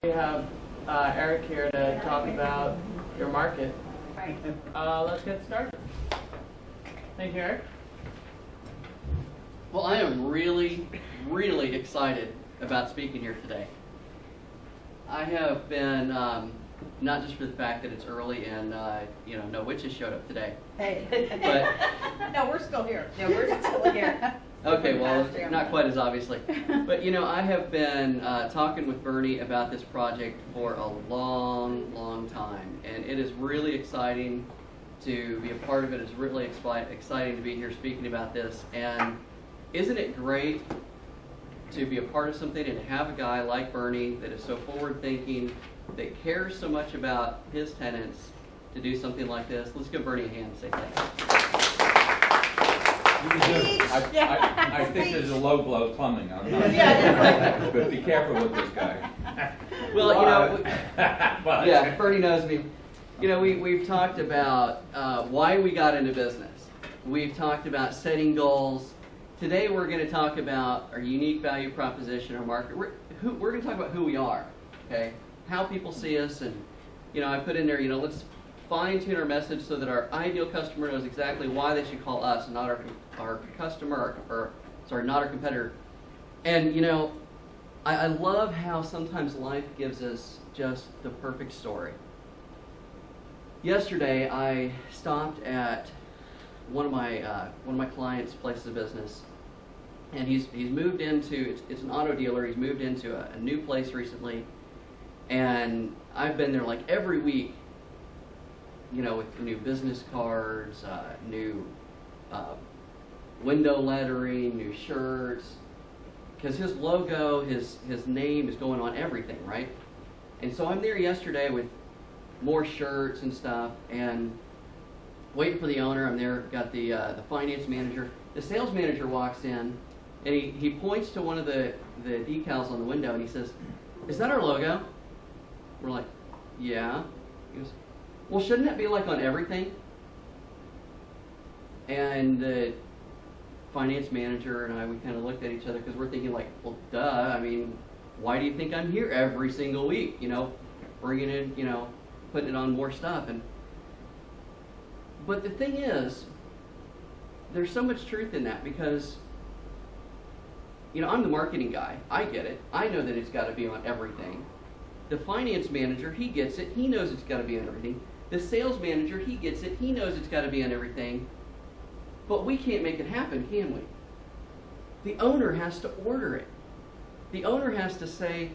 We have Eric here to talk about your market. Right. Let's get started. Thank you, Eric. Well, I am really, really excited about speaking here today. I have been, not just for the fact that it's early and, no witches showed up today. Hey. But, no, we're still here. No, we're still here. Okay, well, not quite as obviously. But, I have been talking with Bernie about this project for a long, long time. And it is really exciting to be a part of it. It's really exciting to be here speaking about this. And isn't it great to be a part of something and to have a guy like Bernie that is so forward-thinking, that cares so much about his tenants to do something like this? Let's give Bernie a hand and say thanks. I think there's a low blow coming. I'm not but be careful with this guy. Well, yeah, Bernie knows me. We've talked about why we got into business. We've talked about setting goals. Today we're going to talk about our unique value proposition, our market. We're going to talk about who we are, okay? How people see us, and I put in there, let's fine-tune our message so that our ideal customer knows exactly why they should call us, and not our customer, not our competitor. And I love how sometimes life gives us just the perfect story. Yesterday, I stopped at one of my clients' places of business, and he's moved into it's an auto dealer. He's moved into a new place recently, and I've been there like every week, with new business cards, new window lettering, new shirts, because his logo, his name is going on everything, right? And so I'm there yesterday with more shirts and stuff, and waiting for the owner. I'm there, got the finance manager. The sales manager walks in, and he points to one of the decals on the window, and he says, "Is that our logo?" We're like, "Yeah." He goes, "Well, shouldn't that be like on everything?" And the finance manager and I, we kind of looked at each other because we're thinking like, well, duh. I mean, why do you think I'm here every single week? Bringing in, putting it on more stuff. But the thing is, there's so much truth in that because, I'm the marketing guy. I get it. I know that it's got to be on everything. The finance manager, he gets it. He knows it's got to be on everything. The sales manager, he gets it. He knows it's got to be on everything. But we can't make it happen, can we? The owner has to order it. The owner has to say,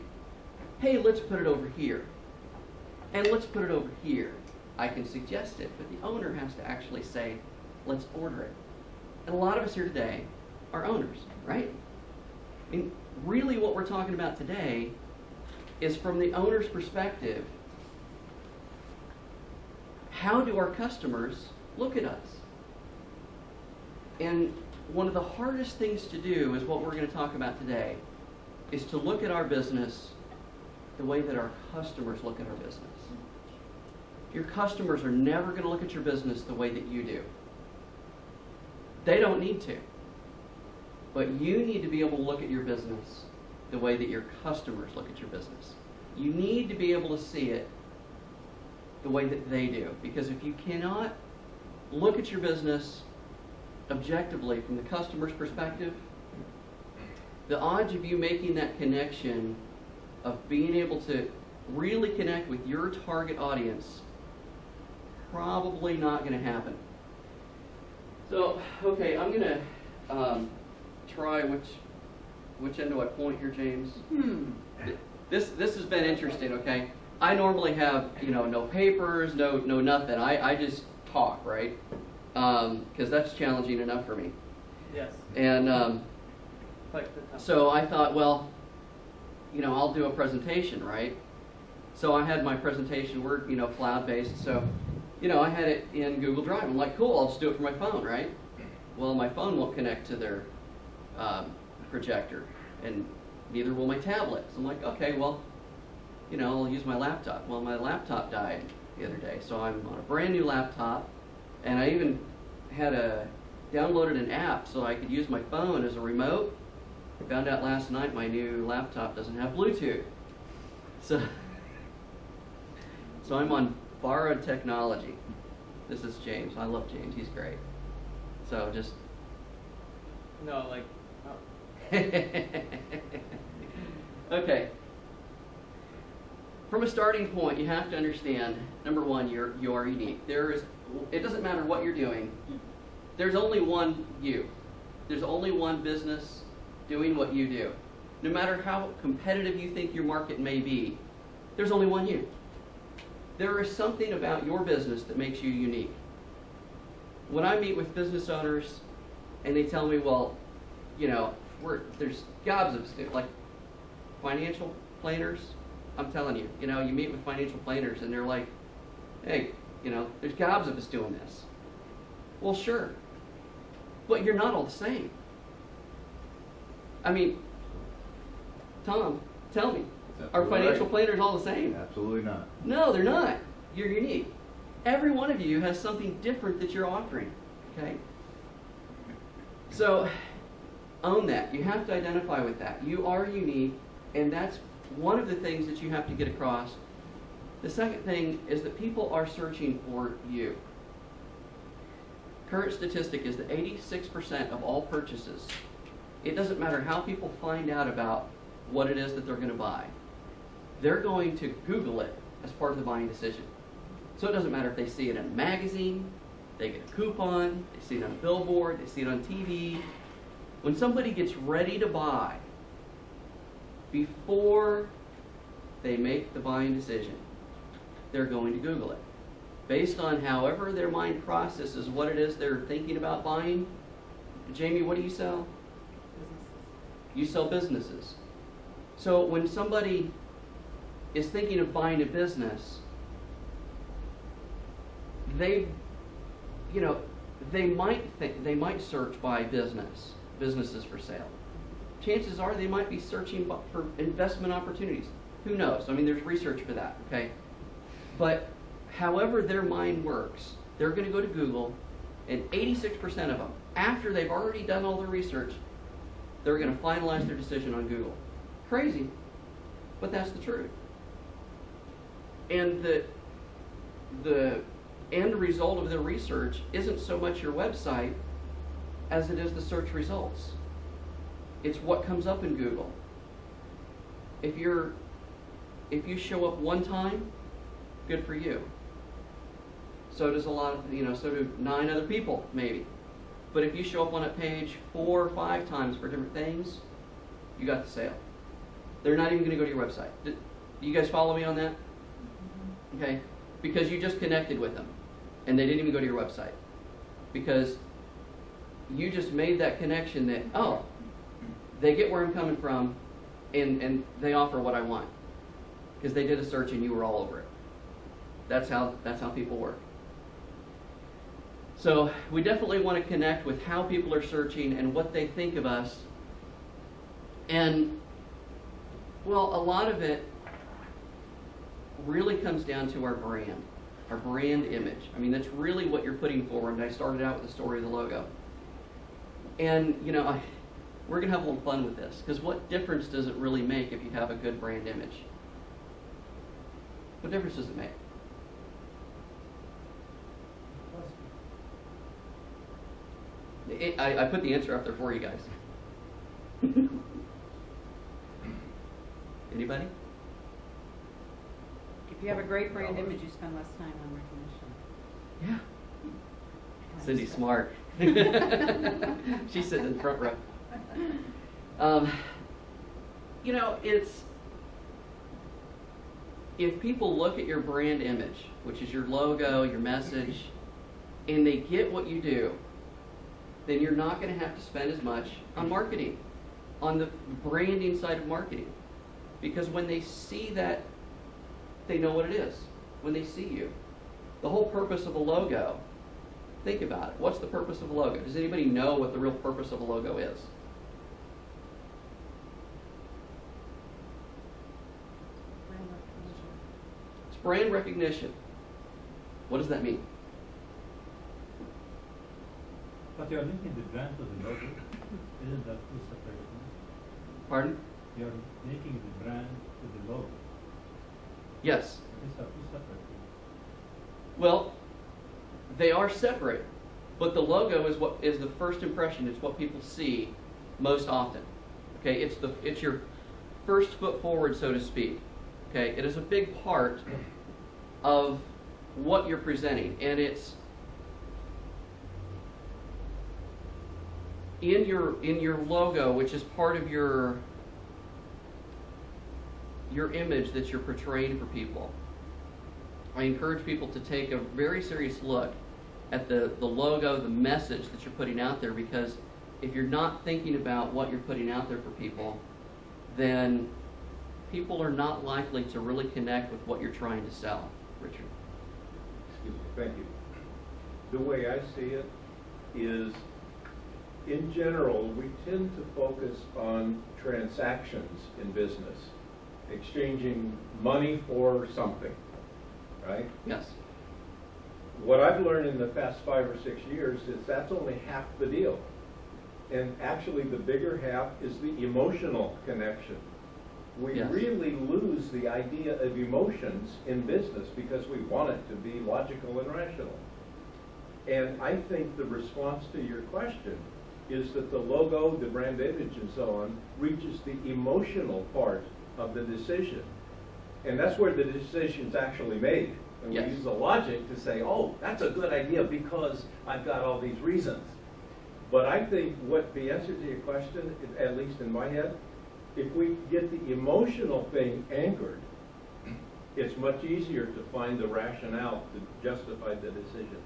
hey, let's put it over here. And let's put it over here. I can suggest it, but the owner has to actually say, let's order it. And a lot of us here today are owners, right? I mean, really what we're talking about today is from the owner's perspective, how do our customers look at us? And one of the hardest things to do is what we're going to talk about today, is to look at our business the way that our customers look at our business. Your customers are never going to look at your business the way that you do. They don't need to. But you need to be able to look at your business the way that your customers look at your business. You need to be able to see it the way that they do. Because if you cannot look at your business objectively from the customer's perspective, the odds of you making that connection of being able to really connect with your target audience, probably not going to happen. So, okay, I'm going to try which end do I point here, James? This has been interesting, okay? I normally have, no papers, no nothing. I just talk, right? Because that's challenging enough for me. Yes. And so I thought, well, I'll do a presentation, right? So I had my presentation, we're, cloud-based, so, I had it in Google Drive. I'm like, cool, I'll just do it from my phone, right? Well, my phone won't connect to their projector, and neither will my tablet. So I'm like, okay, well, I'll use my laptop. Well, my laptop died the other day, so I'm on a brand new laptop, and I even had downloaded an app so I could use my phone as a remote. I found out last night my new laptop doesn't have Bluetooth. So I'm on borrowed technology. This is James. I love James. He's great. So just No, like, okay. From a starting point, you have to understand, number one, you are unique. It doesn't matter what you're doing. There's only one you. There's only one business doing what you do. No matter how competitive you think your market may be, there's only one you. There is something about your business that makes you unique. When I meet with business owners and they tell me, well, you know, there's gobs of stuff, like financial planners, I'm telling you, you know, you meet with financial planners and they're like, hey, you know, there's gobs of us doing this. Well, sure, but you're not all the same. I mean, Tom, tell me, are financial planners all the same? Absolutely not. No, they're not. You're unique. Every one of you has something different that you're offering, okay? So, own that. You have to identify with that. You are unique, and that's one of the things that you have to get across. The second thing is that people are searching for you. Current statistic is that 86% of all purchases, it doesn't matter how people find out about what it is that they're going to buy. They're going to Google it as part of the buying decision. So it doesn't matter if they see it in a magazine, they get a coupon, they see it on a billboard, they see it on TV. When somebody gets ready to buy, before they make the buying decision, they're going to Google it. Based on however their mind processes what it is they're thinking about buying. Jamie, what do you sell? You sell businesses. So when somebody is thinking of buying a business, they might search by businesses for sale. Chances are they might be searching for investment opportunities. Who knows? I mean, there's research for that, okay? But however their mind works, they're going to go to Google, and 86% of them, after they've already done all their research, they're going to finalize their decision on Google. Crazy, but that's the truth. And the end result of their research isn't so much your website as it is the search results. It's what comes up in Google. If you show up one time, good for you. So does so do 9 other people, maybe. But if you show up on a page 4 or 5 times for different things, you got the sale. They're not even going to go to your website. Do you guys follow me on that? Okay? Because you just connected with them, and they didn't even go to your website. Because you just made that connection that, oh, they get where I'm coming from, and they offer what I want. Because they did a search and you were all over it. That's how people work. So we definitely want to connect with how people are searching and what they think of us. And, well, a lot of it really comes down to our brand image. I mean, that's really what you're putting forward. And I started out with the story of the logo. And, we're going to have a little fun with this, because what difference does it really make if you have a good brand image? What difference does it make? I put the answer up there for you guys. Anybody? If you have a great brand image, you spend less time on recognition. Yeah. Cindy's smart. She's sitting in the front row. It's, if people look at your brand image, which is your logo, your message, and they get what you do, then you're not going to have to spend as much on marketing, on the branding side of marketing. Because when they see that, they know what it is. When they see you. The whole purpose of a logo, think about it. What's the purpose of a logo? Does anybody know what the real purpose of a logo is? It's brand recognition. What does that mean? But you're linking the brand to the logo. Isn't that two separate things? Pardon? You're linking the brand to the logo. Yes. It's separate. Well, they are separate, but the logo is what is the first impression. It's what people see most often. Okay, it's your first foot forward, so to speak. Okay, it is a big part of what you're presenting, and it's in your logo, which is part of your image that you're portraying for people. I encourage people to take a very serious look at the logo, the message that you're putting out there, because if you're not thinking about what you're putting out there for people, then people are not likely to really connect with what you're trying to sell. Richard. Excuse me, thank you. The way I see it is, in general, we tend to focus on transactions in business, exchanging money for something, right? Yes. What I've learned in the past 5 or 6 years is that's only half the deal. And actually the bigger half is the emotional connection. We Yes. really lose the idea of emotions in business because we want it to be logical and rational. And I think the response to your question is that the logo, the brand image and so on, reaches the emotional part of the decision. And that's where the decision's actually made. And Yes. we use the logic to say, oh, that's a good idea because I've got all these reasons. But I think what the answer to your question, at least in my head, if we get the emotional thing anchored, it's much easier to find the rationale to justify the decision.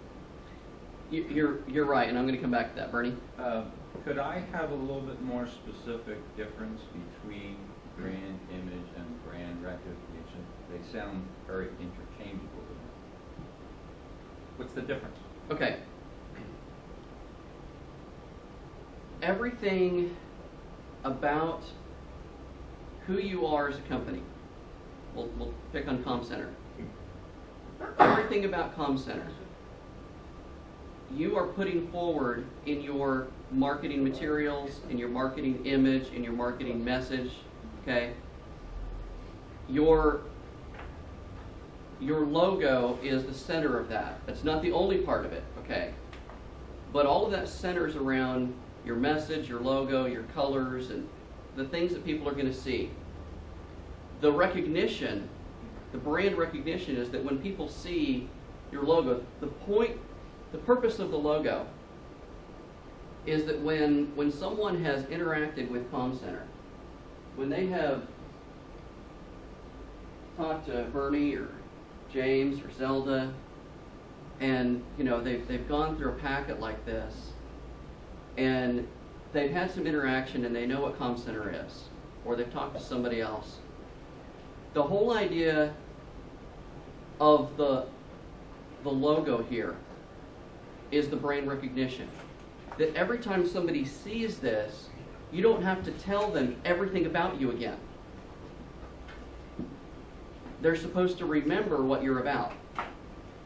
You're right, and I'm going to come back to that. Bernie? Could I have a little bit more specific difference between brand image and brand recognition? They sound very interchangeable to me. What's the difference? Okay. Everything about who you are as a company, we'll pick on Comm Center. Everything about Comm Center, you are putting forward in your marketing materials, in your marketing image, in your marketing message, okay? Your logo is the center of that. That's not the only part of it, okay? But all of that centers around your message, your logo, your colors, and the things that people are going to see. The recognition, the brand recognition, is that when people see your logo, the purpose of the logo is that when someone has interacted with Comm Center, when they have talked to Bernie or James or Zelda, and they've gone through a packet like this, and they've had some interaction and they know what Comm Center is, or they've talked to somebody else. The whole idea of the logo here is the brand recognition. That every time somebody sees this, you don't have to tell them everything about you again. They're supposed to remember what you're about.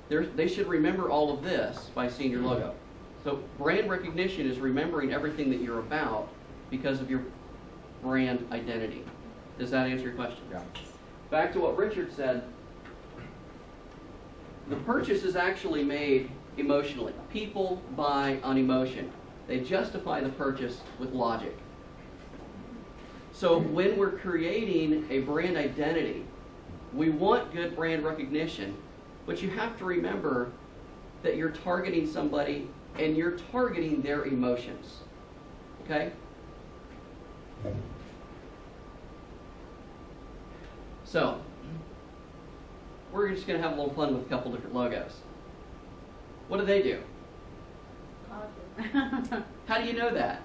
They should remember all of this by seeing your logo. So brand recognition is remembering everything that you're about because of your brand identity. Does that answer your question? Yeah. Back to what Richard said, the purchase is actually made emotionally. People buy on emotion. They justify the purchase with logic. So when we're creating a brand identity, we want good brand recognition, but you have to remember that you're targeting somebody and you're targeting their emotions. Okay? So, we're just going to have a little fun with a couple different logos. What do they do? How do you know that?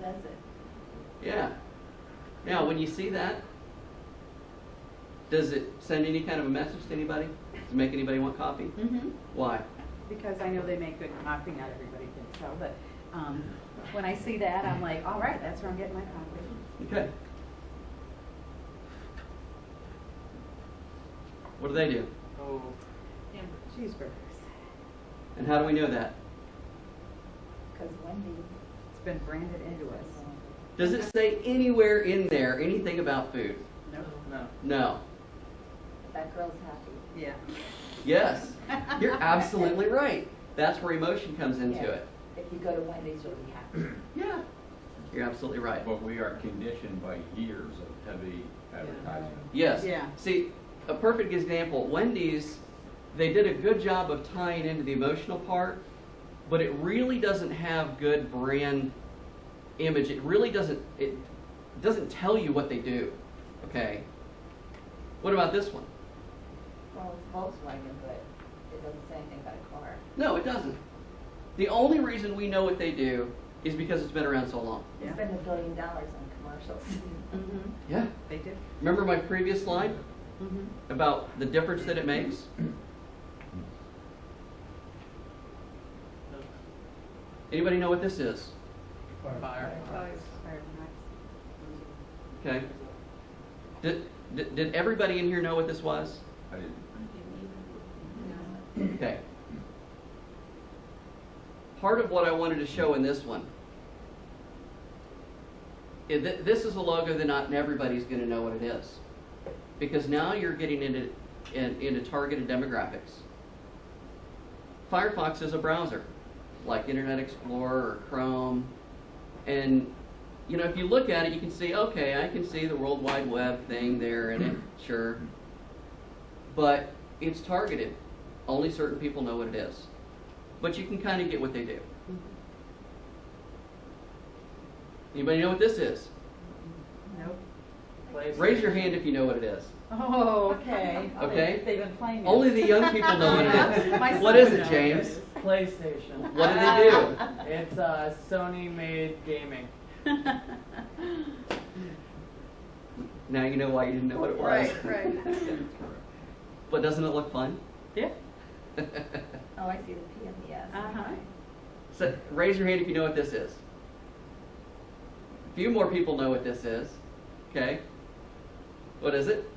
It says it. Yeah. Now, when you see that, does it send any kind of a message to anybody? Does it make anybody want coffee? Mm-hmm. Why? Because I know they make good coffee. Not everybody thinks so, but when I see that, I'm like, all right, that's where I'm getting my coffee. Okay. What do they do? Oh, cheeseburgers. And how do we know that? Because Wendy's, it's been branded into us. Does it say anywhere in there anything about food? No. No. that girl's happy. Yeah. Yes, you're absolutely right. That's where emotion comes into Yeah. it. If you go to Wendy's, you'll be happy. Yeah, you're absolutely right. But we are conditioned by years of heavy advertising. Yes. Yeah. See, a perfect example, Wendy's, they did a good job of tying into the emotional part, but it really doesn't have good brand image. It really doesn't tell you what they do. Okay. What about this one? Well, it's Volkswagen, but it doesn't say anything about a car. No, it doesn't. The only reason we know what they do is because it's been around so long. They Yeah. spend $1 billion on commercials. Mm-hmm. Yeah. They do. Remember my previous slide Mm-hmm. about the difference that it makes? Anybody know what this is? Fire. Okay. Did everybody in here know what this was? I didn't. Okay. Part of what I wanted to show in this one, this is a logo that not everybody's going to know what it is, because now you're getting into targeted demographics. Firefox is a browser, like Internet Explorer or Chrome, and you know, if you look at it, you can see, okay, I can see the World Wide Web thing there in it, sure, but it's targeted. Only certain people know what it is. But you can kind of get what they do. Anybody know what this is? Nope. Raise your hand if you know what it is. Oh, okay. Okay. They've been playing it. Only the young people know what it is. My What son is would it, know James? PlayStation. What do they do? It's Sony-made gaming. Now you know why you didn't know what it was. Right, right. But doesn't it look fun? Yeah. Oh, I see the P and the S. Uh-huh. So raise your hand if you know what this is. A few more people know what this is. Okay. What is it?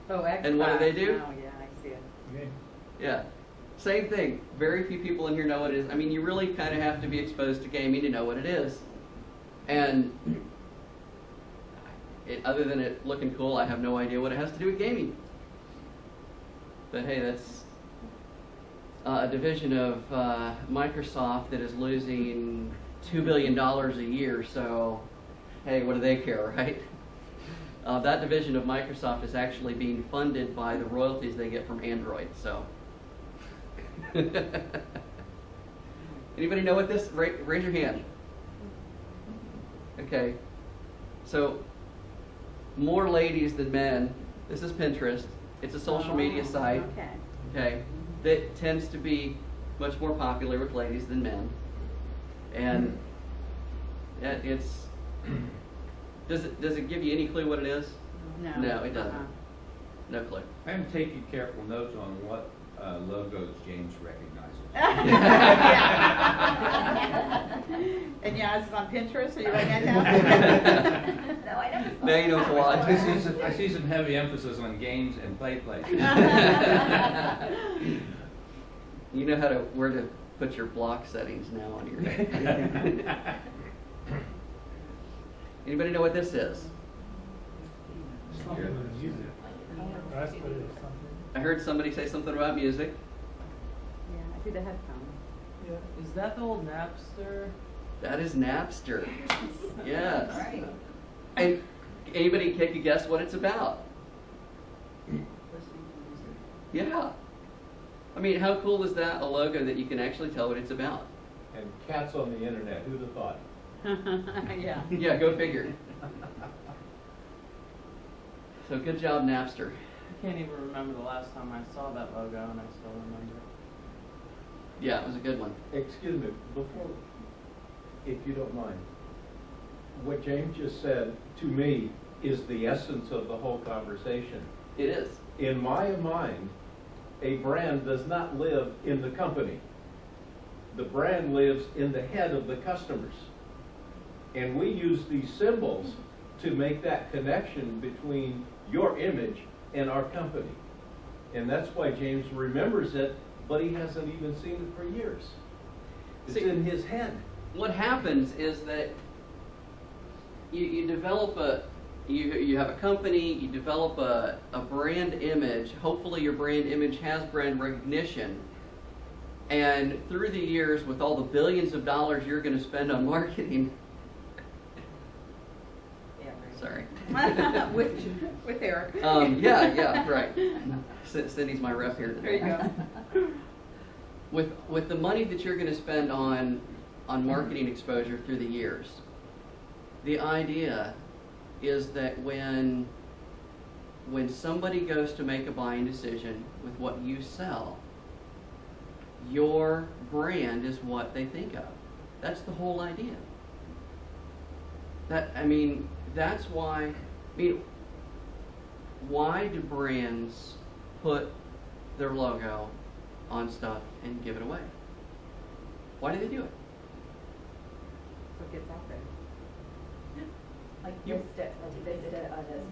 Oh, Xbox. And what do they do? Oh, yeah, I see it. Okay. Yeah. Same thing. Very few people in here know what it is. I mean, you really kind of have to be exposed to gaming to know what it is. And other than it looking cool, I have no idea what it has to do with gaming. But hey, that's a division of Microsoft that is losing $2 billion a year. So, hey, what do they care, right? That division of Microsoft is actually being funded by the royalties they get from Android. So, anybody know what this? Raise your hand. Okay. So, more ladies than men. This is Pinterest. It's a social media site. Okay. Okay, that tends to be much more popular with ladies than men, and it's. Does it give you any clue what it is? No. No, it doesn't. No clue. I'm taking careful notes on what logos James recognizes. And yeah, it's on Pinterest, are you writing that down? No, I don't. Now you know it's a lot. I see some heavy emphasis on games and play places. You know where to put your block settings now on your. Anybody know what this is? Something with music. Raspberry or something. I heard somebody say something about music. Yeah, I see the headphones. Yeah. Is that the old Napster? That is Napster. Yes. Right. And anybody take a guess what it's about? Yeah. I mean, how cool is that? A logo that you can actually tell what it's about. And cats on the internet, who'd have thought? Yeah. Yeah, go figure. So good job, Napster. I can't even remember the last time I saw that logo, and I still remember it. Yeah, it was a good one. Excuse me, before, if you don't mind, what James just said to me is the essence of the whole conversation. It is. In my mind, a brand does not live in the company. The brand lives in the head of the customers. And we use these symbols to make that connection between your image and our company. And that's why James remembers it, but he hasn't even seen it for years. It's See, in his head. What happens is that you develop You have a company, you develop a brand image. Hopefully your brand image has brand recognition. And through the years, with all the billions of dollars you're going to spend on marketing, Yeah, right. sorry. with Eric. Yeah, right. Cindy's my rep here There today. you go. With the money that you're going to spend on marketing exposure through the years, the idea is that when somebody goes to make a buying decision with what you sell, your brand is what they think of. That's the whole idea. That's why. Why do brands put their logo on stuff and give it away? Why do they do it? So it gets out there. Like You- Vista, those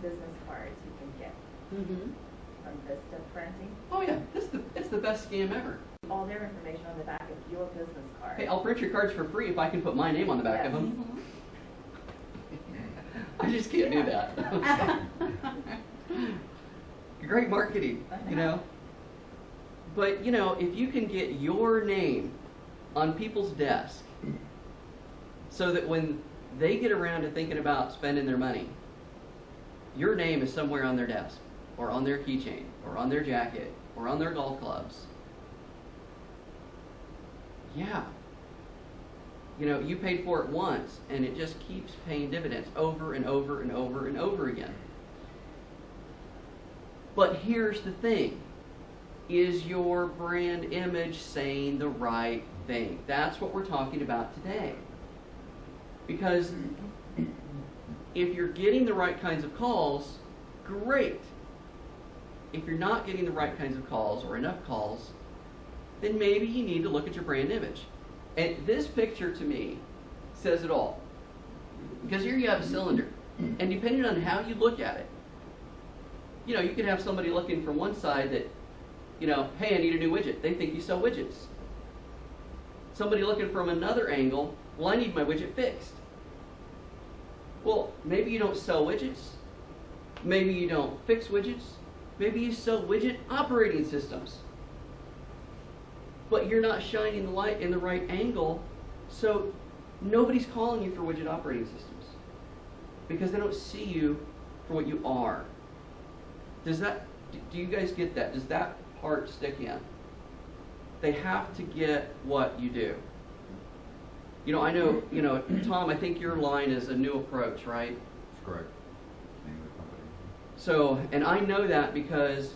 business cards you can get Mm-hmm. from Vista Printing. Oh yeah, it's the best scam ever. All their information on the back of your business card. Hey, I'll print your cards for free if I can put my name on the back of them. I just can't do that. Great marketing, you know. But you know, if you can get your name on people's desk, so that when they get around to thinking about spending their money, your name is somewhere on their desk, or on their keychain, or on their jacket, or on their golf clubs. Yeah. You know, you paid for it once, and it just keeps paying dividends over and over and over and over again. But here's the thing. Is your brand image saying the right thing? That's what we're talking about today. Because if you're getting the right kinds of calls, great. If you're not getting the right kinds of calls or enough calls, then maybe you need to look at your brand image. And this picture to me says it all. Because here you have a cylinder, and depending on how you look at it, you know, you could have somebody looking from one side that, you know, hey, I need a new widget. They think you sell widgets. Somebody looking from another angle, well, I need my widget fixed. Well, maybe you don't sell widgets. Maybe you don't fix widgets. Maybe you sell widget operating systems. But you're not shining the light in the right angle, so nobody's calling you for widget operating systems because they don't see you for what you are. Do you guys get that? Does that part stick in? They have to get what you do. You know, I know, you know, Tom, I think your line is a new approach, right? That's correct. Name of the company. So, and I know that because,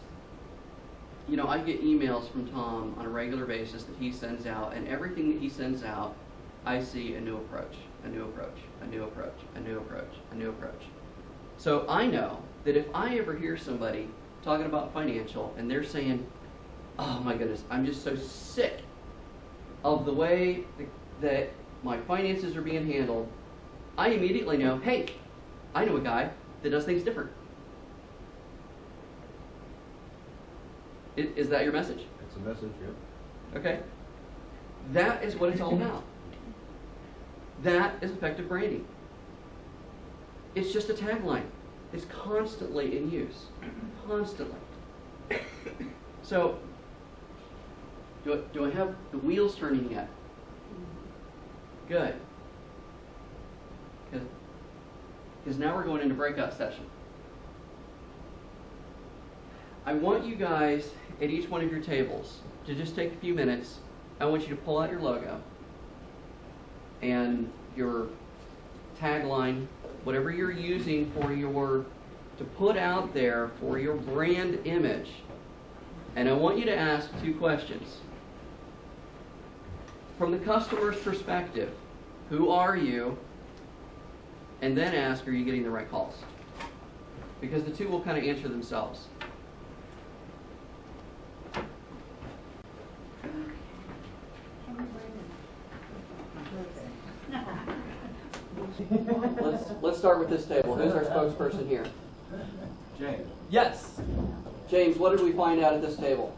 you know, I get emails from Tom on a regular basis that he sends out, and everything that he sends out, I see a new approach, a new approach, a new approach, a new approach, a new approach. So I know that if I ever hear somebody talking about financial and they're saying, oh my goodness, I'm just so sick of the way that my finances are being handled, I immediately know, hey, I know a guy that does things different. Is that your message? It's a message, yeah. Okay? That is what it's all about. That is effective branding. It's just a tagline. It's constantly in use. Constantly. So, do I have the wheels turning yet? Good. Because now we're going into breakout session. I want you guys at each one of your tables to just take a few minutes. I want you to pull out your logo and your tagline, whatever you're using to put out there for your brand image. And I want you to ask 2 questions. From the customer's perspective, who are you? And then ask, are you getting the right calls? Because the two will kind of answer themselves. Let's start with this table. Who's our spokesperson here? James. Yes. James, what did we find out at this table?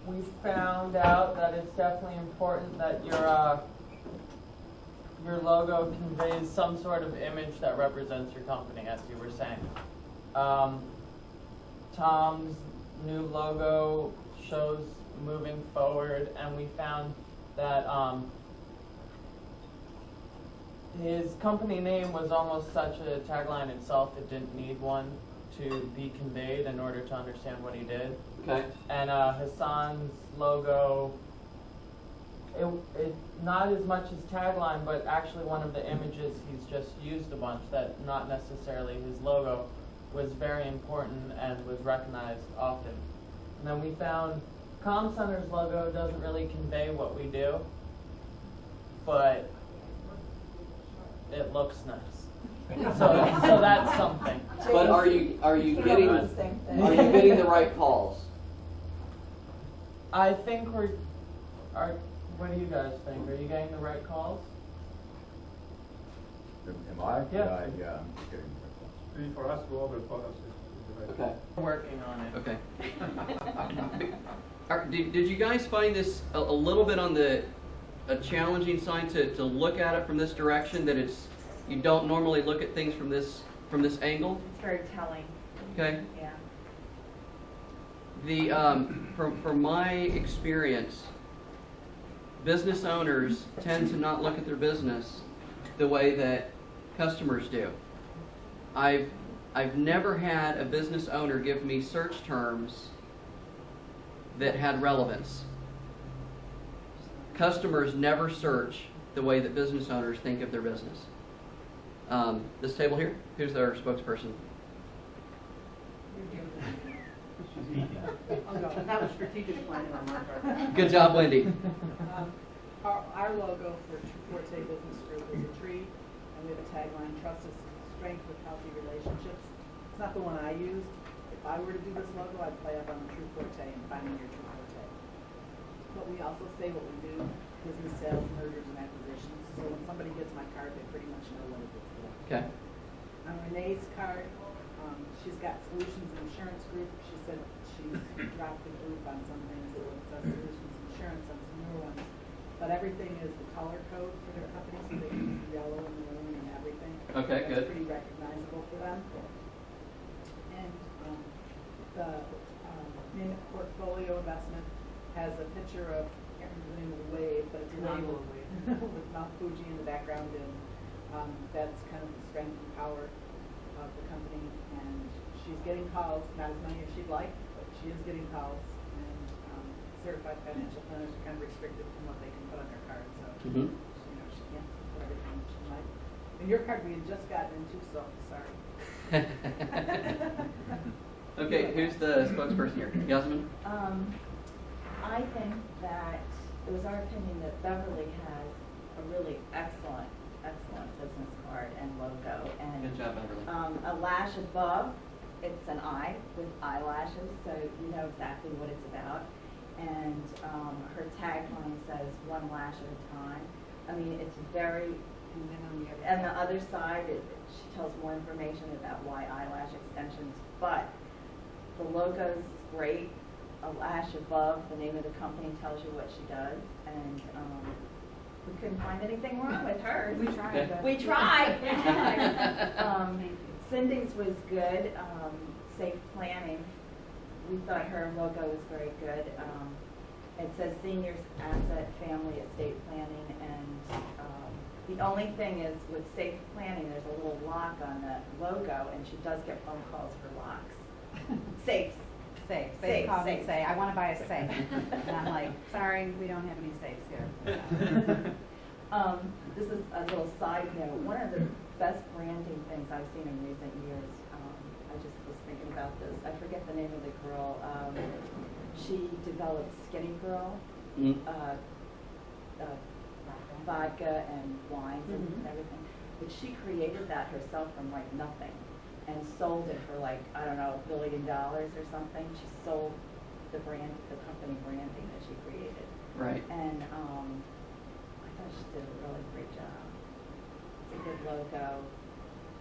We found out that it's definitely important that your logo conveys some sort of image that represents your company, as you were saying. Tom's new logo shows moving forward, and we found that his company name was almost such a tagline itself, it didn't need one to be conveyed in order to understand what he did. Okay. And Hassan's logo, it not as much as tagline, but actually one of the images he's just used a bunch that not necessarily his logo was very important and was recognized often. And then we found Comm Center's logo doesn't really convey what we do, but it looks nice. So that's something. But are you getting the right calls? I think what do you guys think? Are you getting the right calls? Am I? Yeah. Yeah, I'm getting the right For us, whoever called us is the right. Okay. We're working on it. Okay. Did you guys find this a little bit on a challenging side to look at it from this direction? That you don't normally look at things from this angle. It's very telling. Okay. Yeah. From my experience, business owners tend to not look at their business the way that customers do. I've never had a business owner give me search terms that had relevance. Customers never search the way that business owners think of their business. This table here, who's their spokesperson? I'll go. That was strategic planning on my part. Good job, Wendy. Our logo for True Forte Business Group is a tree, and we have a tagline, trust is strength with healthy relationships. It's not the one I used. If I were to do this logo, I'd play up on the True Forte and finding your True Forte. But we also say what we do, business sales, mergers, and acquisitions. So when somebody gets my card, they pretty much know what it is for. Okay. On Renee's card, she's got Solutions Insurance Group. She said she's dropped the group on some things, so it says Solutions Insurance on some newer ones. But everything is the color code for their company, so they use the yellow and maroon and everything. Okay, That's good. pretty recognizable for them. And the name of portfolio investment has a picture of, I can't remember the name of the wave, but it's a wave with Mount Fuji in the background, and that's kind of the strength and power of the company. And she's getting calls, not as many as she'd like, but she is getting calls. And certified financial planners are kind of restricted from what they can put on their card, so Mm-hmm. she can't put everything she might. And your card we had just gotten into, so sorry. Okay, who's the spokesperson here? Yasmin? I think that it was our opinion that Beverly has a really excellent business card and logo. And Good job, Beverly. a lash above, it's an eye with eyelashes, so you know exactly what it's about. And her tagline says one lash at a time. I mean, it's very, And then on the other and the other side, she tells more information about why eyelash extensions, but the logo's great. A lash above, the name of the company tells you what she does, and we couldn't find anything wrong with hers. We tried. Okay. but- We tried. Cindy's was good. Safe Planning. We thought her logo was very good. It says Seniors Asset Family Estate Planning, and the only thing is with Safe Planning, there's a little lock on the logo, and she does get phone calls for locks. Safes. Safe. They Safe, call me safe. say, I want to buy a safe. And I'm like, sorry, we don't have any safes here. This is a little side note. One of the best branding things I've seen in recent years, I just was thinking about this. I forget the name of the girl. She developed Skinny Girl, Mm-hmm. vodka and wines and Mhm. everything. But she created that herself from like nothing and sold it for like, I don't know, $1 billion or something. She sold the company branding that she created. Right. And I thought she did a really great job. It's a good logo.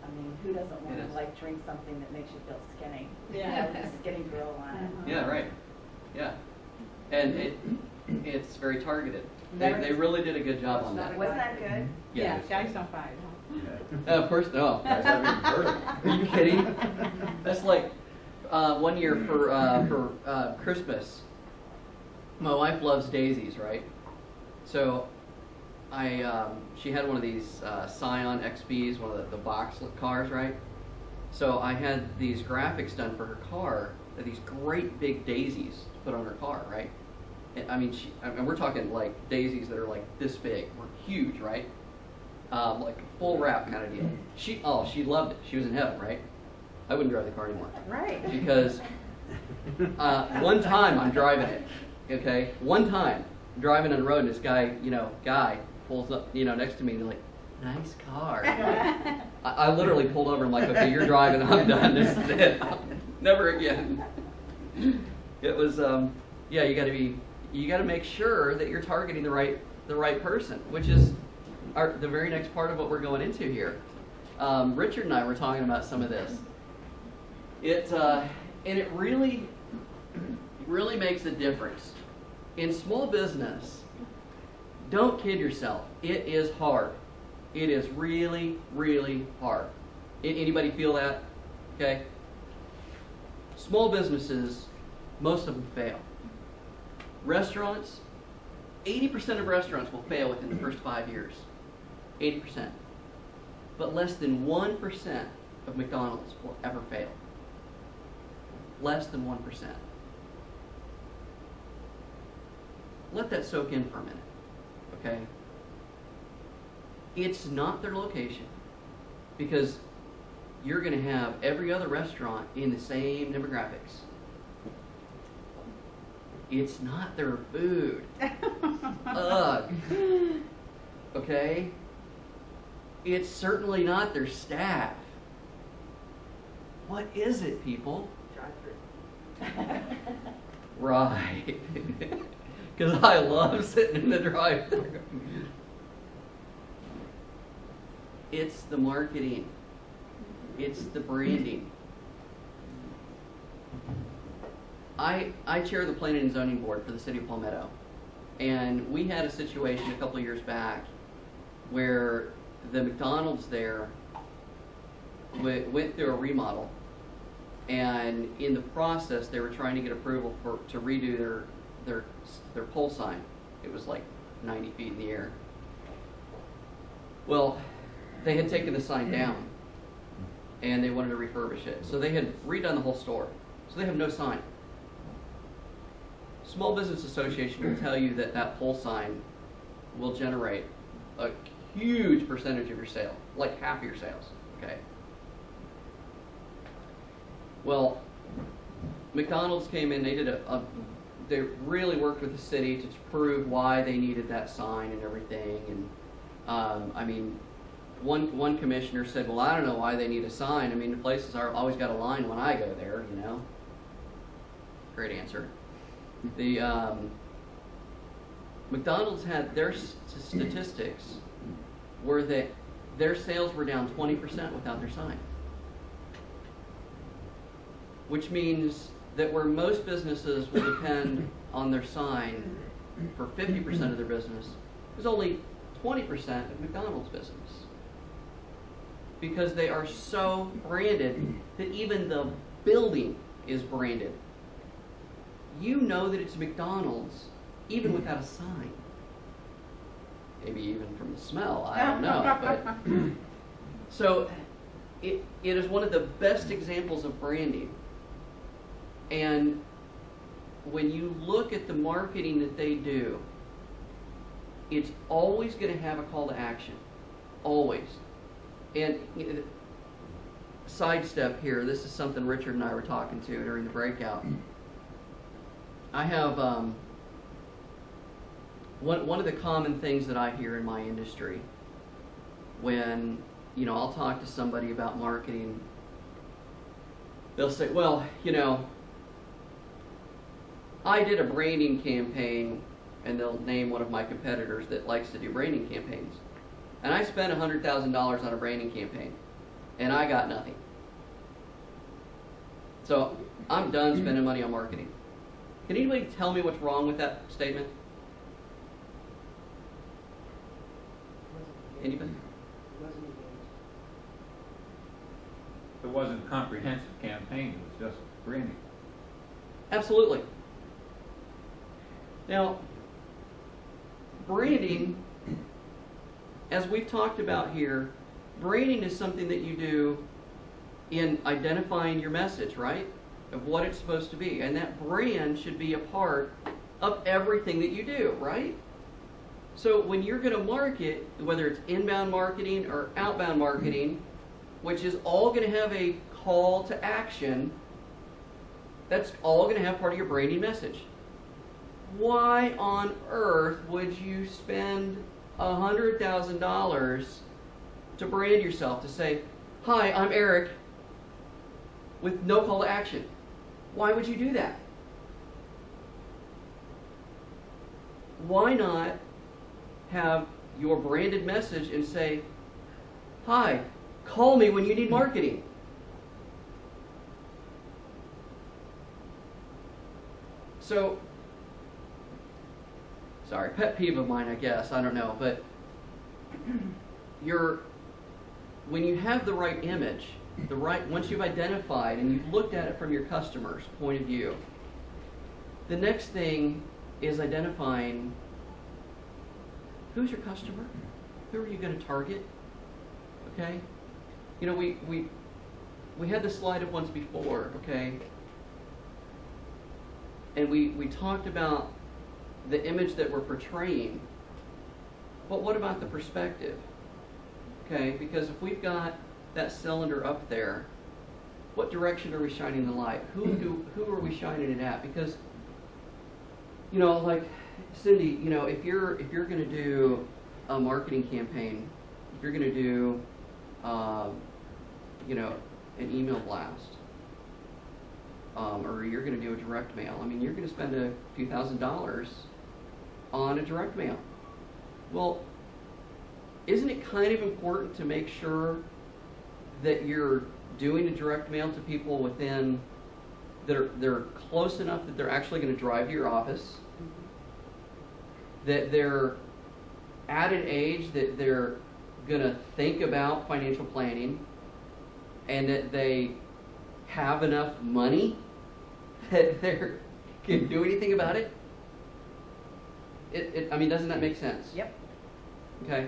I mean, who doesn't want It to is. like drink something that makes you feel skinny? Yeah. You know, with a Skinny Girl on it. Yeah, right. Yeah. And it's very targeted. They really did a good job on that. Wasn't that good? Yeah, guys don't buy it, huh? Of course, no. Guys haven't even heard of it. Are you kidding? That's like one year for Christmas. My wife loves daisies, right? So she had one of these Scion XBs, one of the box cars, right? So I had these graphics done for her car, these great big daisies to put on her car, right? I mean, we're talking like daisies that are like this big, or huge, right? Like a full wrap kind of deal. She loved it. She was in heaven, right? I wouldn't drive the car anymore. Right. Because one time I'm driving it, okay? One time driving on the road, and this guy pulls up, next to me, and like, nice car. I literally pulled over. I'm like, okay, you're driving. I'm done. This is it. Never again. It was, you got to make sure that you're targeting the right person, which is the very next part of what we're going into here. Richard and I were talking about some of this. And it really makes a difference. In small business, don't kid yourself. It is hard. It is really, really hard. Anybody feel that? Okay? Small businesses, most of them fail. Restaurants, 80% of restaurants will fail within the first 5 years. 80%. But less than 1% of McDonald's will ever fail. Less than 1%. Let that soak in for a minute, okay? It's not their location, because you're going to have every other restaurant in the same demographics. It's not their food. Ugh. Okay? It's certainly not their staff. What is it, people? Right. Because I love sitting in the drive-thru. It's the marketing. It's the branding. I chair the Planning and Zoning Board for the City of Palmetto. And we had a situation a couple of years back where the McDonald's there went through a remodel. And in the process, they were trying to get approval to redo their pole sign. It was like 90 feet in the air. Well, they had taken the sign down, and they wanted to refurbish it. So they had redone the whole store. So they have no sign. Small Business Association will tell you that pole sign will generate a huge percentage of your sale, like half of your sales, okay? Well, McDonald's came in, they really worked with the city to prove why they needed that sign and everything. And one commissioner said, well, I don't know why they need a sign. I mean, the places are always got a line when I go there, Great answer. The McDonald's had their statistics were that their sales were down 20% without their sign. Which means that where most businesses will depend on their sign for 50% of their business, there's only 20% of McDonald's business. Because they are so branded that even the building is branded. You know that it's McDonald's even without a sign. Maybe even from the smell, I don't know. But so it is one of the best examples of branding. And when you look at the marketing that they do, it's always going to have a call to action. Always. And sidestep here, this is something Richard and I were talking to during the breakout. I have one of the common things that I hear in my industry when I'll talk to somebody about marketing. They'll say, well, I did a branding campaign, and they'll name one of my competitors that likes to do branding campaigns. And I spent $100,000 on a branding campaign, and I got nothing. So I'm done spending money on marketing. Can anybody tell me what's wrong with that statement? Anybody? It wasn't a comprehensive campaign, it was just branding. Absolutely. Now, branding, as we've talked about here, branding is something that you do in identifying your message, right? Of what it's supposed to be. And that brand should be a part of everything that you do, right? So when you're going to market, whether it's inbound marketing or outbound marketing, which is all going to have a call to action, that's all going to have part of your branding message. Why on earth would you spend $100,000 to brand yourself, to say, "Hi, I'm Eric," with no call to action? Why would you do that? Why not have your branded message and say, "Hi, call me when you need marketing"? So, sorry, pet peeve of mine, I guess, I don't know, but when you have the right image, once you've identified and you've looked at it from your customer's point of view, the next thing is identifying who's your customer, who are you going to target, okay? You know, we had this slide up once before, okay? And we talked about the image that we're portraying, but what about the perspective? Okay, because if we've got that cylinder up there, what direction are we shining the light? Who are we shining it at? Because, you know, like Cindy, you know, if you're going to do a marketing campaign, if you're going to do, you know, an email blast, or you're going to do a direct mail, I mean, you're going to spend a few $1,000s on a direct mail. Well, isn't it kind of important to make sure that you're doing a direct mail to people within they're close enough that they're actually going to drive to your office, that they're at an age that they're going to think about financial planning, and that they have enough money that they can do anything about it? I mean, doesn't that make sense? Yep. Okay.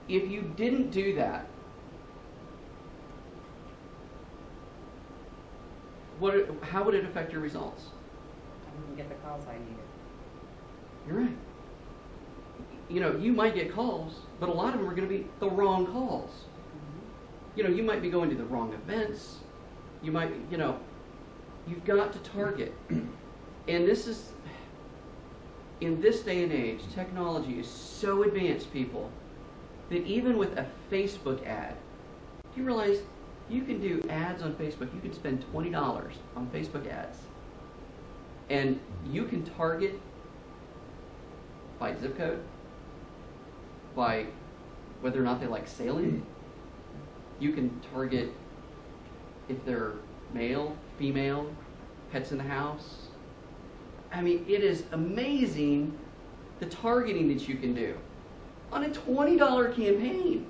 If you didn't do that, how would it affect your results? I wouldn't get the calls I needed. You're right. You know, you might get calls, but a lot of them are going to be the wrong calls. You know, you might be going to the wrong events. You might, you know, you've got to target. And this is, in this day and age, technology is so advanced, people, that even with a Facebook ad, do you realize you can do ads on Facebook? You can spend $20 on Facebook ads. And you can target by zip code, by whether or not they like sailing. You can target if they're male, female, pets in the house. I mean, it is amazing the targeting that you can do on a $20 campaign.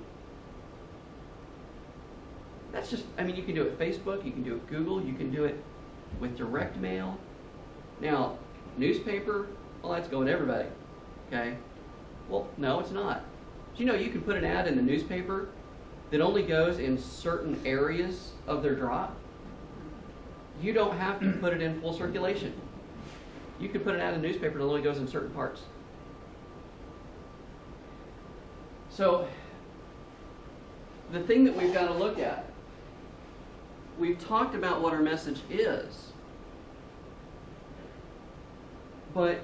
That's just, I mean, you can do it Facebook, you can do it Google, you can do it with direct mail. Now, newspaper, well, that's going to everybody, okay? Well, no, it's not. Do you know you can put an ad in the newspaper that only goes in certain areas of their drop? You don't have to put it in full circulation. You can put an ad in the newspaper that only goes in certain parts. So, the thing that we've got to look at, we've talked about what our message is, but,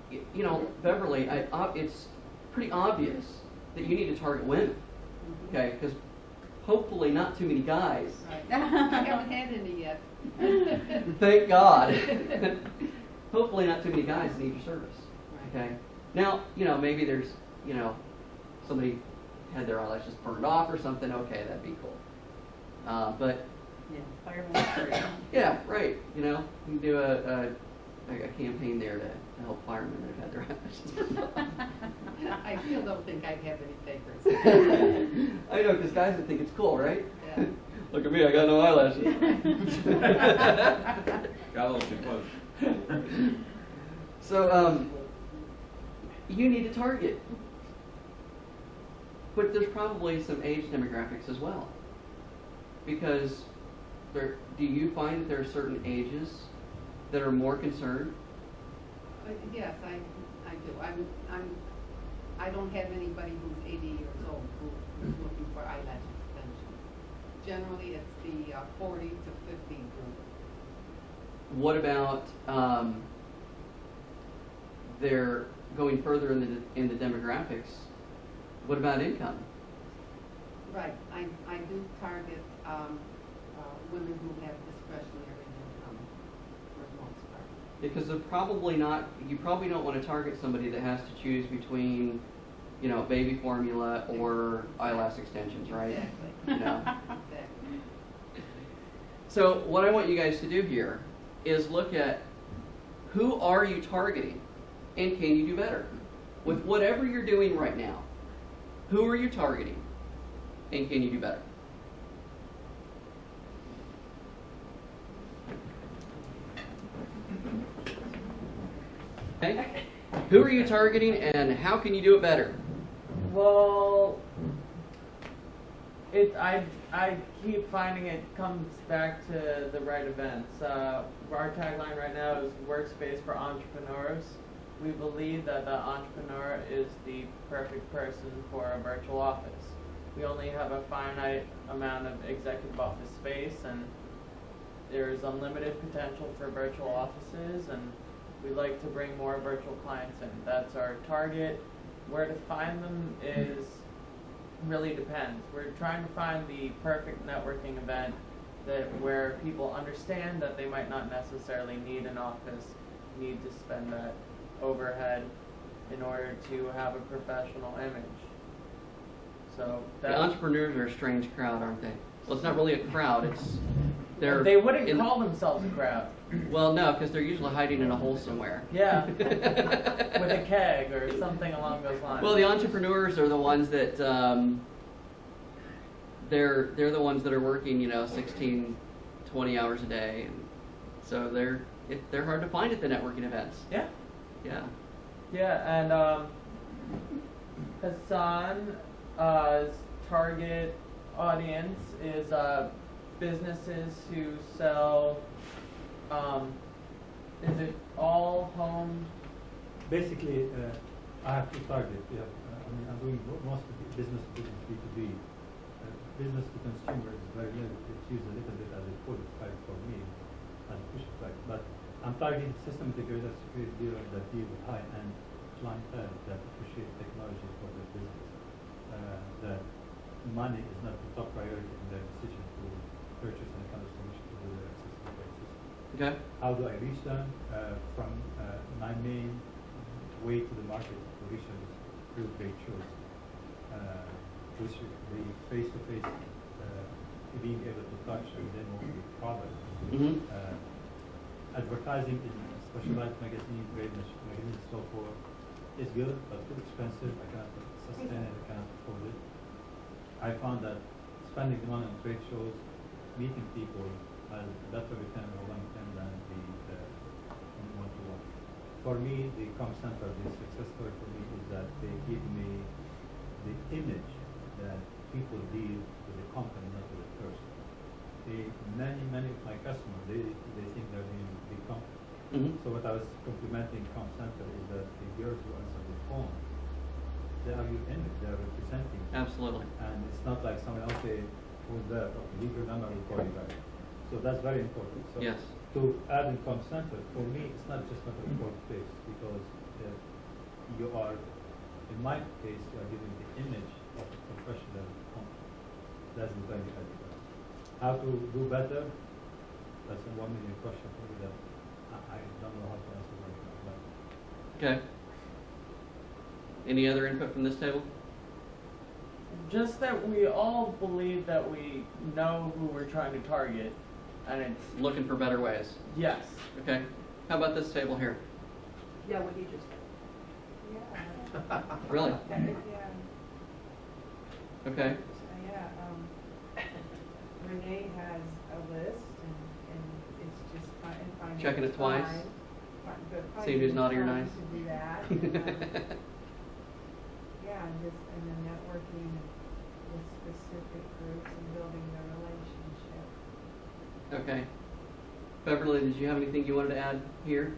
you know, Beverly, it's pretty obvious that you need to target women, okay? Because hopefully not too many guys. I haven't had any yet. Thank God. Hopefully not too many guys need your service, okay? Now, you know, maybe there's, you know, somebody had their eyelashes burned off or something, okay, that'd be cool. But Yeah, fireman. yeah, right. You know, you can do a campaign there to help firemen that have had their eyelashes. I still don't think I'd have any takers. I know, because guys would think it's cool, right? Yeah. Look at me, I got no eyelashes. Got a little too close. So, you need to target. But there's probably some age demographics as well. Because do you find that there are certain ages that are more concerned? Yes, I do. I don't have anybody who's 80 years old who's looking for eyelash extensions. Generally, it's the 40 to 50 group. What about they're going further in the demographics? What about income? Right. I do target women who have discretionary income for the most part. Because they're probably not. You probably don't want to target somebody that has to choose between, baby formula or eyelash extensions, right? Exactly. Exactly. So what I want you guys to do here is look at who are you targeting, and can you do better with whatever you're doing right now. Who are you targeting, and can you do better? Okay. Who are you targeting, and how can you do it better? Well, I keep finding it comes back to the right events. Our tagline right now is workspace for entrepreneurs. We believe that the entrepreneur is the perfect person for a virtual office. We only have a finite amount of executive office space, and there's unlimited potential for virtual offices, and we'd like to bring more virtual clients in. That's our target. Where to find them is really depends. We're trying to find the perfect networking event where people understand that they might not necessarily need an office, need to spend that overhead in order to have a professional image. So The entrepreneurs are a strange crowd, aren't they? Well, it's not really a crowd. they wouldn't call themselves a crowd. Well, no, because they're usually hiding in a hole somewhere. Yeah, with a keg or something along those lines. Well, the entrepreneurs are the ones that they're the ones that are working, 16, 20 hours a day, and so they're hard to find at the networking events. Yeah. Yeah. Yeah, and Hassan's target audience is businesses who sell. Is it all home? Basically, I have two targets. I'm doing most of the business to business, B2B. Business to consumer is very limited. It's used a little bit as a pull effect for me, as a push effect. But I'm targeting system integrators, security dealers that deal with high-end clientele that appreciate technology for their business. That money is not the top priority in their decision to purchase any kind of solution to do their accessible system. Okay. How do I reach them? From my main way to the market to reach them is through trade shows, which is the face-to-face, being able to touch and demo the product. Mm-hmm. Advertising in specialized magazines, trade magazines, so forth, is good, but too expensive. I cannot sustain it. I cannot afford it. I found that spending the money on trade shows, meeting people, has better return over long term than the one-to-one. For me, the comm center, the success story for me is that they give me the image that people deal with the company, not with the person. Many of my customers, they think they're dealing with big companies. Mm-hmm. So what I was complimenting comm center is that the girls who answer the phone, they are your image, they are representing. Absolutely. And it's not like someone else say, who's there, leave your number, we'll call you back. So that's very important. So Yes. to add in comm center, for me, it's not just not a report face, because you are, in my case, you are giving the image of a professional company. That's the value added. How to do better? That's a 1 million question for me that I don't know how to answer right now. Okay. Any other input from this table? Just that we all believe that we know who we're trying to target, and it's Looking for better ways. yes. Okay. How about this table here? Yeah, what you just said. Yeah. Really? Yeah. Okay. Yeah, Renee has a list and it's just finding. Checking it twice? Seeing who's naughty or nice? To do that. Yeah, and then networking with specific groups and building the relationship. Okay. Beverly, did you have anything you wanted to add here?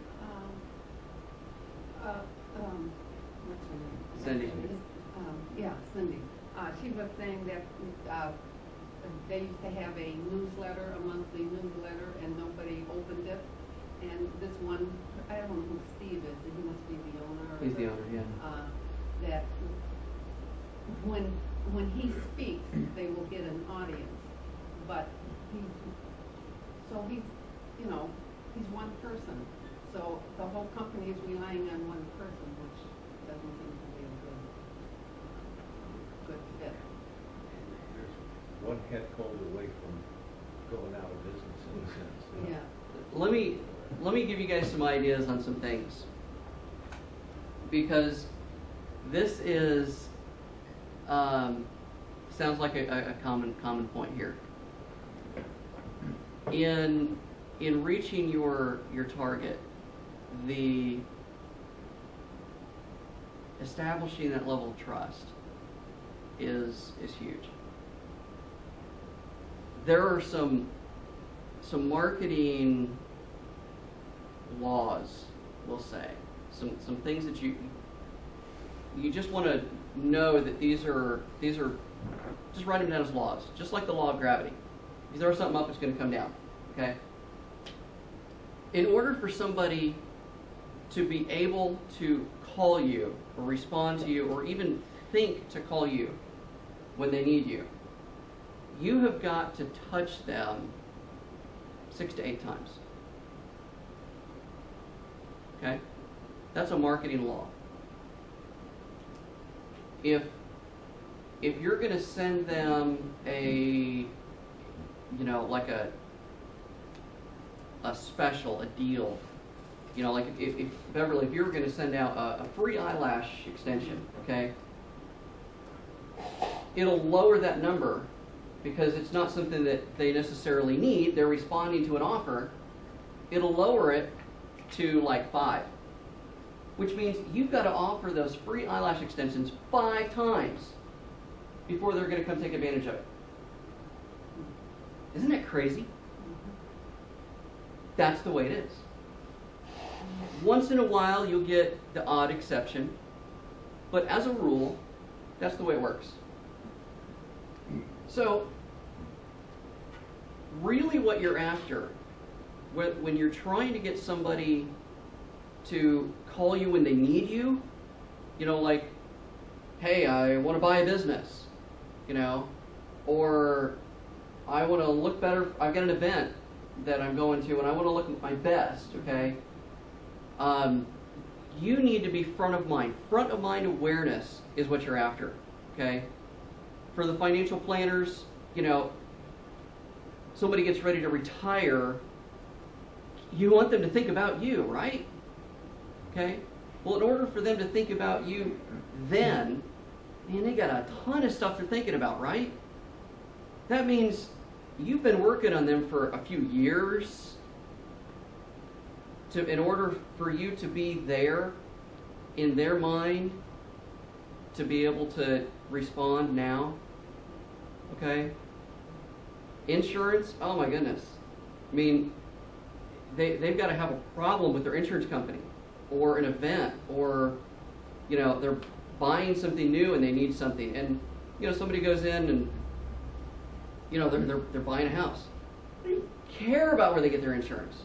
What's her name? Cindy. Yeah, Cindy. She was saying that they used to have a newsletter, a monthly newsletter, and nobody opened it. And this one, I don't know who Steve is, he must be the owner. He's the owner, yeah. That when he speaks, they will get an audience, but he's he's one person. So the whole company is relying on one person, which doesn't seem to be a good fit. There's one head cold away from going out of business in a sense. Yeah. Let me give you guys some ideas on some things, because this is sounds like a common point here. In reaching your target, the establishing that level of trust is huge. There are some marketing laws, we'll say, some things that you just want to know that these are just write them down as laws, just like the law of gravity. If you throw something up, it's going to come down. Okay. In order for somebody to be able to call you or respond to you or even think to call you when they need you, you have got to touch them 6 to 8 times. Okay? That's a marketing law. If you're going to send them a special, a deal, like if Beverly, if you were going to send out a free eyelash extension, okay, it'll lower that number because it's not something that they necessarily need. They're responding to an offer. It'll lower it to like 5, which means you've got to offer those free eyelash extensions 5 times before they're going to come take advantage of it. Isn't that crazy? That's the way it is. Once in a while, you'll get the odd exception, but as a rule, that's the way it works. So, really what you're after, when you're trying to get somebody to call you when they need you, like, hey, I want to buy a business, or I want to look better, I've got an event that I'm going to and I want to look my best, okay? You need to be front of mind. Front of mind awareness is what you're after, okay? For the financial planners, somebody gets ready to retire, you want them to think about you, right? Okay? Well, in order for them to think about you then, man, they got a ton of stuff they're thinking about, right? That means you've been working on them for a few years in order for you to be there in their mind to be able to respond now. Okay? Insurance, oh my goodness. I mean, they've got to have a problem with their insurance company or an event, or they're buying something new and they need something, and somebody goes in and they're buying a house. They don't care about where they get their insurance.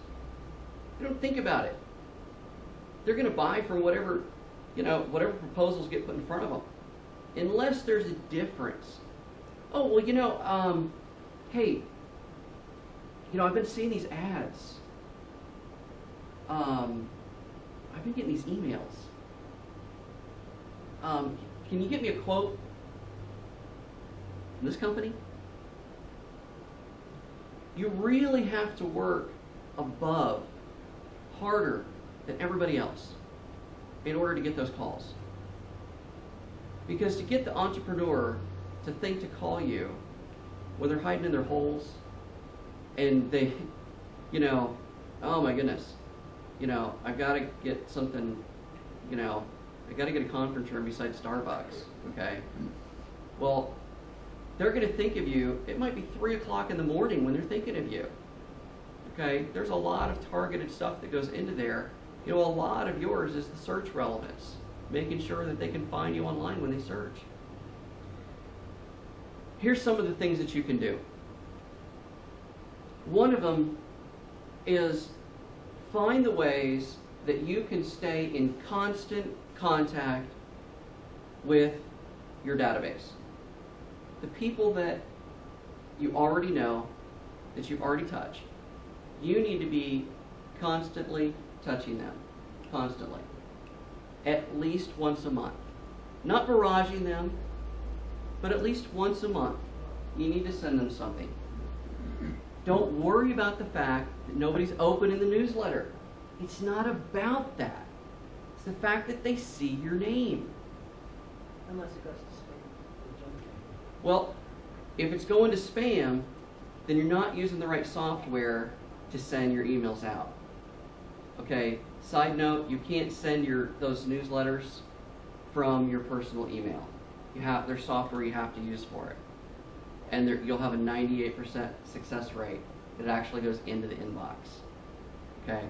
They don't think about it. They're going to buy from whatever proposals get put in front of them, unless there's a difference. Oh, well, hey, I've been seeing these ads. I've been getting these emails. Can you get me a quote from this company? You really have to work above, harder than everybody else in order to get those calls. Because to get the entrepreneur to think to call you when they're hiding in their holes and they, you know, oh my goodness, you know, I've got to get something, you know, I got to get a conference room beside Starbucks, okay? Well, they're going to think of you, it might be 3 o'clock in the morning when they're thinking of you, okay? There's a lot of targeted stuff that goes into there. You know, a lot of yours is the search relevance, making sure that they can find you online when they search. Here's some of the things that you can do. One of them is find the ways that you can stay in constant contact with your database. The people that you already know, that you've already touched, you need to be constantly touching them, constantly, at least once a month. Not barraging them, but at least once a month, you need to send them something. Don't worry about the fact that nobody's opening the newsletter. It's not about that. It's the fact that they see your name. Unless it goes to spam. Well, if it's going to spam, then you're not using the right software to send your emails out. Okay, side note, you can't send those newsletters from your personal email. There's software you have to use for it. And you'll have a 98% success rate that actually goes into the inbox. Okay?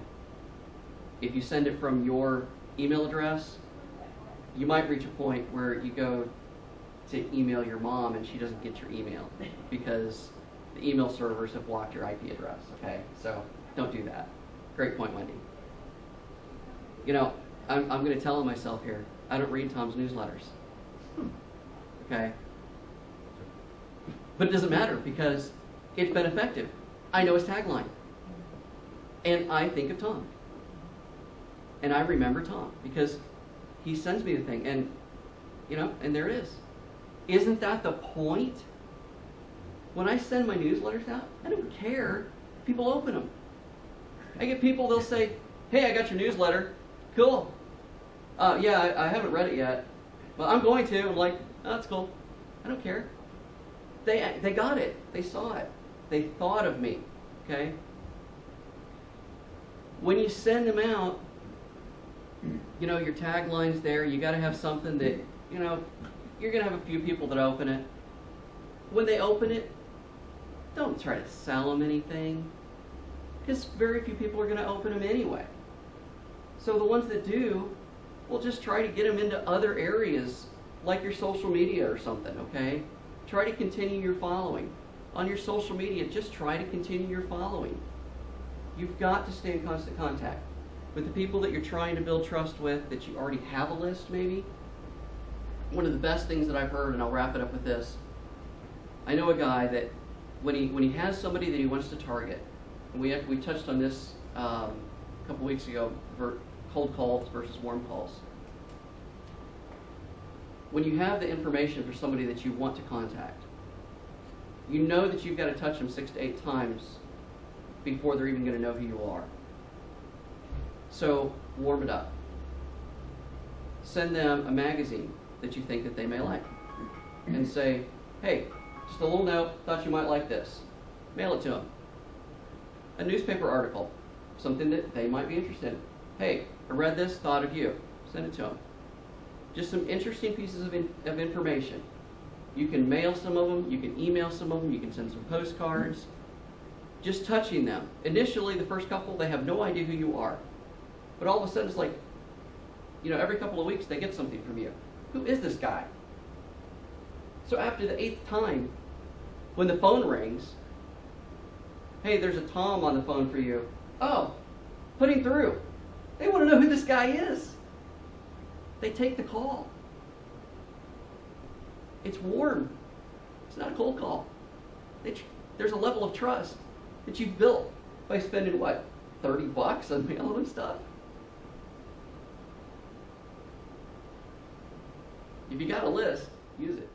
If you send it from your email address, you might reach a point where you go to email your mom and she doesn't get your email because the email servers have blocked your IP address. Okay? So don't do that. Great point, Wendy. You know, I'm going to tell myself here, I don't read Tom's newsletters. Okay? But it doesn't matter because it's been effective. I know his tagline. And I think of Tom. And I remember Tom because he sends me the thing. And, you know, and there it is. Isn't that the point? When I send my newsletters out, I don't care if people open them. I get people, they'll say, hey, I got your newsletter. Cool. Yeah, I haven't read it yet. But I'm going to. I'm like, oh, that's cool. I don't care. They got it. They saw it. They thought of me. Okay? When you send them out, you know, your tagline's there. You got to have something that, you know, you're going to have a few people that open it. When they open it, don't try to sell them anything because very few people are going to open them anyway. So the ones that do, we'll just try to get them into other areas like your social media or something, okay? Try to continue your following. On your social media, just try to continue your following. You've got to stay in constant contact with the people that you're trying to build trust with, that you already have a list maybe. One of the best things that I've heard, and I'll wrap it up with this, I know a guy that when he has somebody that he wants to target, and we touched on this a couple weeks ago, cold calls versus warm calls. When you have the information for somebody that you want to contact, you know that you've got to touch them 6 to 8 times before they're even going to know who you are. So warm it up. Send them a magazine that you think that they may like and say, hey, just a little note, thought you might like this. Mail it to them. A newspaper article, something that they might be interested in. Hey, I read this, thought of you. Send it to them. Just some interesting pieces of information. You can mail some of them, you can email some of them, you can send some postcards. Just touching them. Initially, the first couple, they have no idea who you are. But all of a sudden, it's like, you know, every couple of weeks, they get something from you. Who is this guy? So after the 8th time, when the phone rings, hey, there's a Tom on the phone for you. Oh, put him through. They want to know who this guy is. They take the call. It's warm. It's not a cold call. There's a level of trust that you've built by spending, what, $30 on mailing them stuff? If you got a list, use it.